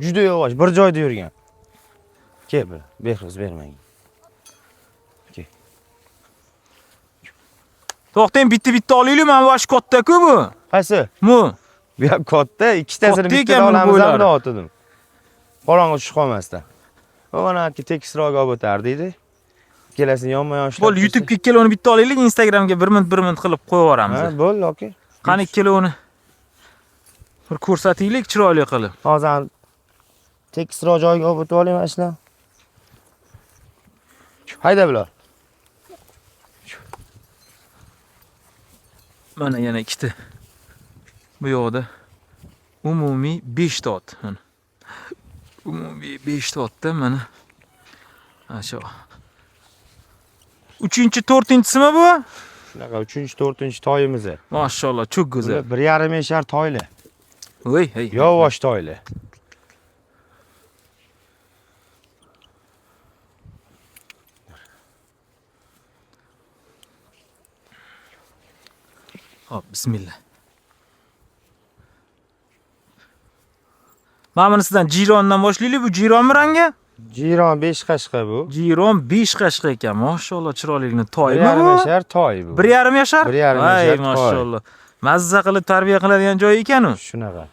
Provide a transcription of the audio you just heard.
Juda yavaş, bir joyda yurgan. Kel, behruz bermang. To'xtang, bitta olaylik, mana bu katta-ku bu. Qaysi? Bu. Bu ham katta, ikkitasini Katta bitta ekan buni olamiz bo'ylari. ham otdim. Qorong'i tushib qolmasdan. Mana tekisroq olib o'tardi edi. Ikkalasini yonma-yon ishlab. Bo'ldi, YouTube'ga ikkalovini bitta olaylik, Instagramga bir minut qilib qo'yib yuboramiz. Ha, bo'ldi, okey. Qani ikkalovini bir ko'rsataylik chiroyli qilib. Hozir tekisroq joyga olib o'tib olayman ashlar. Hayda bular. Mana yana ikkita. Bu yoqda umumiy 5 ta ot. Mana. Umumiy 5 ta otda mana. Ha shu. 3-chi, 4-chisimi bu? Shunaqa 3-chi, 4-chi toyimiz. Mashallah, çok güzel. 1,5 yashar toyli. Voy, hey. Yavaş toyli. Hop, bismillah. Mana buni sizdan jirondan boshlaylik. Bu jironmi rangi? Jiron 5 qashqa bu. Jiron 5 qashqa ekan. Mashallah, chiroyligini toymi 1,5 bu? yashar toy bu. 1,5 yashar? 1,5 yashar toy. Mashallah. Mazza qilib tarbiya qiladigan joyi ekan u. Shunaqa.